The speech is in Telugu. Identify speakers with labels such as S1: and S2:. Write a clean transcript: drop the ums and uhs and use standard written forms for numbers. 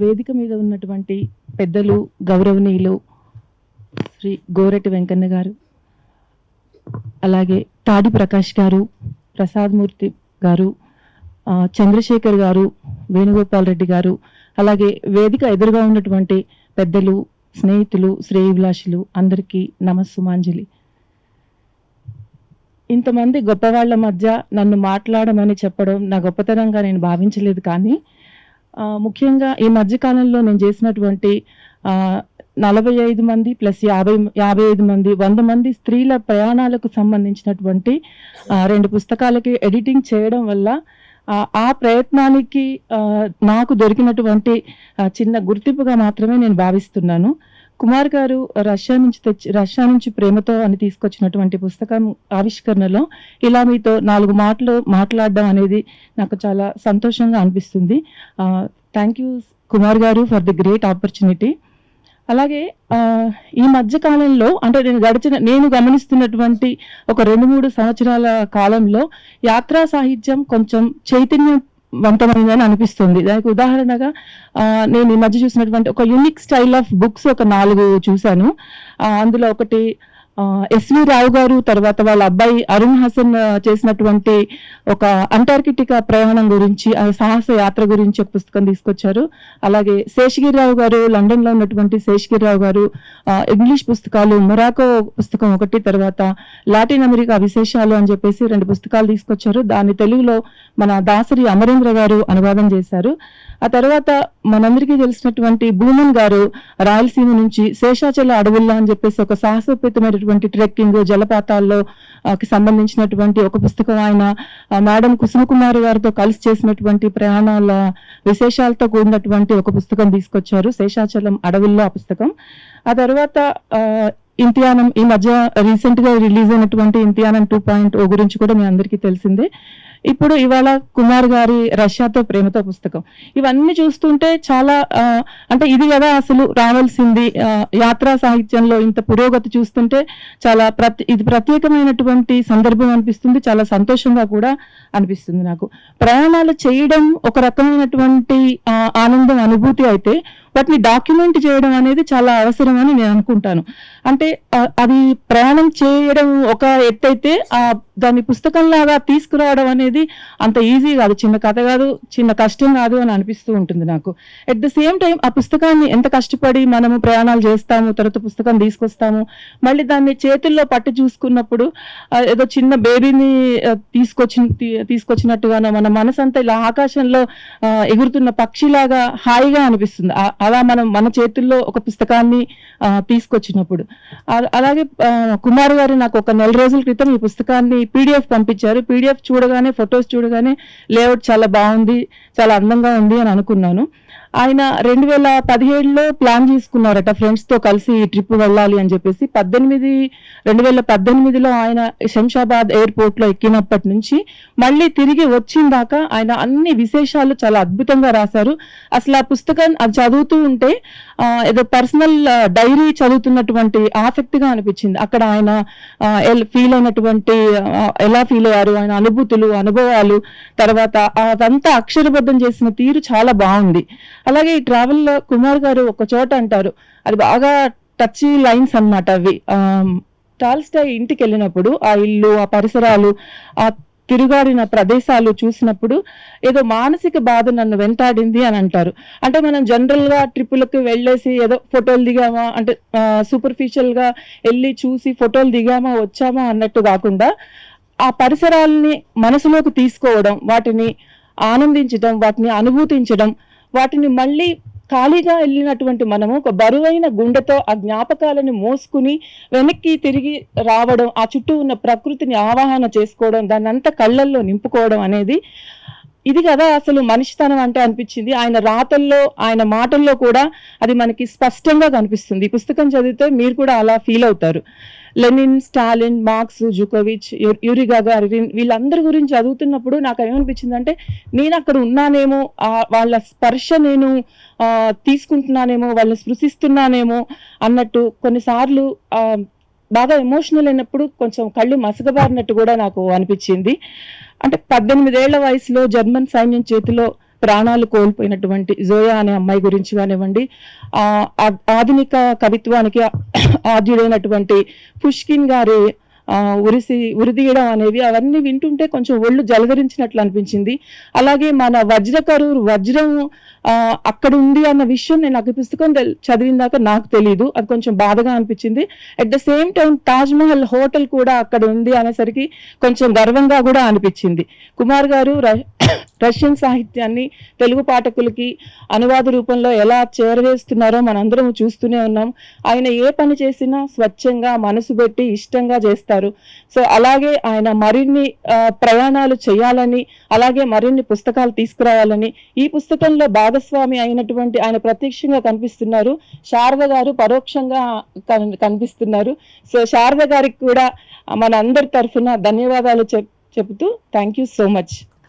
S1: వేదిక మీద ఉన్నటువంటి పెద్దలు, గౌరవనీయులు శ్రీ గోరటి వెంకన్న గారు, అలాగే తాడి ప్రకాష్ గారు, ప్రసాద్ మూర్తి గారు, చంద్రశేఖర్ గారు, వేణుగోపాల్ రెడ్డి గారు, అలాగే వేదిక ఎదురుగా ఉన్నటువంటి పెద్దలు, స్నేహితులు, శ్రేయభిలాషులు అందరికీ నమస్సుమాంజలి. ఇంతమంది గొప్పవాళ్ల మధ్య నన్ను మాట్లాడమని చెప్పడం నా గొప్పతనంగా నేను భావించలేదు. కానీ ముఖ్యంగా ఈ మధ్యకాలంలో నేను చేసినటువంటి 45 మంది ప్లస్ 55 మంది 100 మంది స్త్రీల ప్రయాణాలకు సంబంధించినటువంటి 2 పుస్తకాలకి ఎడిటింగ్ చేయడం వల్ల ఆ ప్రయత్నానికి నాకు దొరికినటువంటి చిన్న గుర్తింపుగా మాత్రమే నేను భావిస్తున్నాను. కుమార్ గారు రష్యా నుంచి ప్రేమతో అని తీసుకొచ్చినటువంటి పుస్తకం ఆవిష్కరణలో ఇలా మీతో 4 మాటలు మాట్లాడడం అనేది నాకు చాలా సంతోషంగా అనిపిస్తుంది. థ్యాంక్ యూ కుమార్ గారు ఫర్ ది గ్రేట్ ఆపర్చునిటీ. అలాగే ఈ మధ్య కాలంలో అంటే నేను గమనిస్తున్నటువంటి ఒక 2-3 సంవత్సరాల కాలంలో యాత్రా సాహిత్యం కొంచెం చైతన్యవంతమైందని అనిపిస్తుంది. దానికి ఉదాహరణగా నేను ఈ మధ్య చూసినటువంటి ఒక యూనిక్ స్టైల్ ఆఫ్ బుక్స్ ఒక 4 చూశాను. అందులో ఒకటి ఎస్వి రావు గారు, తర్వాత వాళ్ళ అబ్బాయి అరుణ్ హసన్ చేసినటువంటి ఒక అంటార్కిటికా ప్రయాణం గురించి, సాహస యాత్ర గురించి ఒక పుస్తకం తీసుకొచ్చారు. అలాగే శేషగిరిరావు గారు, లండన్ లో ఉన్నటువంటి శేషగిరిరావు గారు ఇంగ్లీష్ పుస్తకాలు, మొరాకో పుస్తకం ఒకటి, తర్వాత లాటిన్ అమెరికా విశేషాలు అని చెప్పేసి 2 పుస్తకాలు తీసుకొచ్చారు. దాన్ని తెలుగులో మన దాసరి అమరేంద్ర గారు అనువాదం చేశారు. ఆ తర్వాత మనందరికీ తెలిసినటువంటి భూమన్ గారు రాయలసీమ నుంచి శేషాచల అడవుల్లో అని చెప్పేసి ఒక సాహసోపేతమైనటువంటి ట్రెక్కింగ్, జలపాతాల్లో సంబంధించినటువంటి ఒక పుస్తకం, ఆయన మేడం కుసుమకుమారి గారితో కలిసి చేసినటువంటి ప్రయాణాల విశేషాలతో కూడినటువంటి ఒక పుస్తకం తీసుకొచ్చారు, శేషాచలం అడవుల్లో ఆ పుస్తకం. ఆ తర్వాత ఇంతియానం, ఈ మధ్య రీసెంట్ గా రిలీజ్ అయినటువంటి ఇంతియానం 2.0 గురించి కూడా మీ అందరికీ తెలిసిందే. ఇప్పుడు ఇవాళ కుమార్ గారి రష్యాతో ప్రేమతో పుస్తకం. ఇవన్నీ చూస్తుంటే చాలా అంటే ఇది కదా అసలు రావాల్సింది. యాత్రా సాహిత్యంలో ఇంత పురోగతి చూస్తుంటే చాలా ఇది ప్రత్యేకమైనటువంటి సందర్భం అనిపిస్తుంది. చాలా సంతోషంగా కూడా అనిపిస్తుంది నాకు. ప్రయాణాలు చేయడం ఒక రకమైనటువంటి ఆనందం, అనుభూతి అయితే వాటిని డాక్యుమెంట్ చేయడం అనేది చాలా అవసరం అని నేను అనుకుంటాను. అంటే అది ప్రయాణం చేయడం ఒక ఎత్తు అయితే దాన్ని పుస్తకంలాగా తీసుకురావడం అనేది అంత ఈజీ కాదు, చిన్న కథ కాదు, చిన్న కష్టం కాదు అని అనిపిస్తూ ఉంటుంది నాకు. ఎట్ ద సేమ్ టైం ఆ పుస్తకాన్ని ఎంత కష్టపడి మనము ప్రయాణాలు చేస్తాము, తర్వాత పుస్తకం తీసుకొస్తాము, మళ్ళీ దాన్ని చేతుల్లో పట్టి చూసుకున్నప్పుడు ఏదో చిన్న బేబీని తీసుకొచ్చినట్టుగానో మన మనసు అంతా ఇలా ఆకాశంలో ఎగురుతున్న పక్షిలాగా హాయిగా అనిపిస్తుంది అలా మనం మన చేతుల్లో ఒక పుస్తకాన్ని తీసుకొచ్చినప్పుడు. అలాగే కుమార్ గారు నాకు ఒక 4 రోజుల క్రితం ఈ పుస్తకాన్ని PDF పంపించారు. PDF చూడగానే, ఫొటోస్ చూడగానే లేఅవుట్ చాలా బాగుంది, చాలా అందంగా ఉంది అని అనుకున్నాను. ఆయన 2017లో ప్లాన్ చేసుకున్నారట ఫ్రెండ్స్ తో కలిసి ఈ ట్రిప్ వెళ్ళాలి అని చెప్పేసి. 2018లో ఆయన శంషాబాద్ ఎయిర్పోర్ట్ లో ఎక్కినప్పటి నుంచి మళ్ళీ తిరిగి వచ్చిందాకా ఆయన అన్ని విశేషాలు చాలా అద్భుతంగా రాశారు. అసలు ఆ పుస్తకం అది చదువుతూ ఉంటే ఏదో పర్సనల్ డైరీ చదువుతున్నటువంటి ఆసక్తిగా అనిపించింది. అక్కడ ఆయన ఎలా ఫీల్ అయ్యారు, ఆయన అనుభూతులు, అనుభవాలు, తర్వాత అదంతా అక్షరబద్ధం చేసిన తీరు చాలా బాగుంది. అలాగే ఈ ట్రావెల్ లో కుమార్ గారు ఒక చోట అంటారు, అది బాగా టచ్ లైన్స్ అన్నమాట. అవి టాల్స్టాయ్ ఇంటికి వెళ్ళినప్పుడు ఆ ఇల్లు, ఆ పరిసరాలు, ఆ తిరుగాడిన ప్రదేశాలు చూసినప్పుడు ఏదో మానసిక బాధ నన్ను వెంటాడింది అని అంటారు. అంటే మనం జనరల్ గా ట్రిప్పులకు వెళ్ళేసి ఏదో ఫోటోలు దిగామా, అంటే సూపర్ఫిషియల్ గా వెళ్ళి చూసి ఫోటోలు దిగామా వచ్చామా అన్నట్టు కాకుండా ఆ పరిసరాలని మనసులోకి తీసుకోవడం, వాటిని ఆనందించడం, వాటిని అనుభూతించడం, వాటిని మళ్ళీ ఖాళీగా వెళ్ళినటువంటి మనము ఒక బరువైన గుండెతో ఆ జ్ఞాపకాలను మోసుకుని వెనక్కి తిరిగి రావడం, ఆ చుట్టూ ఉన్న ప్రకృతిని ఆవాహన చేసుకోవడం, దాన్ని అంతా కళ్ళల్లో నింపుకోవడం అనేది ఇది కదా అసలు మనిషితనం అంటే అనిపించింది. ఆయన రాతల్లో, ఆయన మాటల్లో కూడా అది మనకి స్పష్టంగా కనిపిస్తుంది. ఈ పుస్తకం చదివితే మీరు కూడా అలా ఫీల్ అవుతారు. Lenin, Stalin, Marx, Zhukovich, Yuri Gagarin వీళ్ళందరి గురించి చదువుతున్నప్పుడు నాకు ఏమనిపించింది అంటే నేను అక్కడ ఉన్నానేమో, వాళ్ళ స్పర్శ నేను తీసుకుంటున్నానేమో, వాళ్ళని స్పృశిస్తున్నానేమో అన్నట్టు కొన్నిసార్లు బాగా ఎమోషనల్ అయినప్పుడు కొంచెం కళ్ళు మసకబారినట్టు కూడా నాకు అనిపించింది. అంటే 18 ఏళ్ల వయసులో జర్మన్ సైన్యం చేతిలో ప్రాణాలు కోల్పోయినటువంటి జోయా అనే అమ్మాయి గురించి కానివ్వండి, ఆధునిక కవిత్వానికి ఆద్యుడైనటువంటి పుష్కిన్ గారి ఉరిదీయడం అనేవి అవన్నీ వింటుంటే కొంచెం ఒళ్ళు జలధరించినట్లు అనిపించింది. అలాగే మన వజ్రం అక్కడ ఉంది అన్న విషయం నేను నాకు పుస్తకం చదివిన దాకా నాకు తెలియదు, అది కొంచెం బాధగా అనిపించింది. At the same time Taj Mahal hotel కూడా అక్కడ ఉంది అనేసరికి కొంచెం గర్వంగా కూడా అనిపించింది. కుమార్ గారు రష్యన్ సాహిత్యాన్ని తెలుగు పాఠకులకి అనువాద రూపంలో ఎలా చేరవేస్తున్నారో మనందరం చూస్తూనే ఉన్నాం. ఆయన ఏ పని చేసినా స్వచ్ఛంగా మనసు పెట్టి ఇష్టంగా చేస్తారు. సో అలాగే ఆయన మరిన్ని ప్రయాణాలు చేయాలని, అలాగే మరిన్ని పుస్తకాలు తీసుకురావాలని, ఈ పుస్తకంలో భాగస్వామి అయినటువంటి ఆయన ప్రత్యక్షంగా కనిపిస్తున్నారు, శారద గారు పరోక్షంగా కనిపిస్తున్నారు. సో శారద గారికి కూడా మన అందరి తరఫున ధన్యవాదాలు చెప్తూ థ్యాంక్ యూ సో మచ్.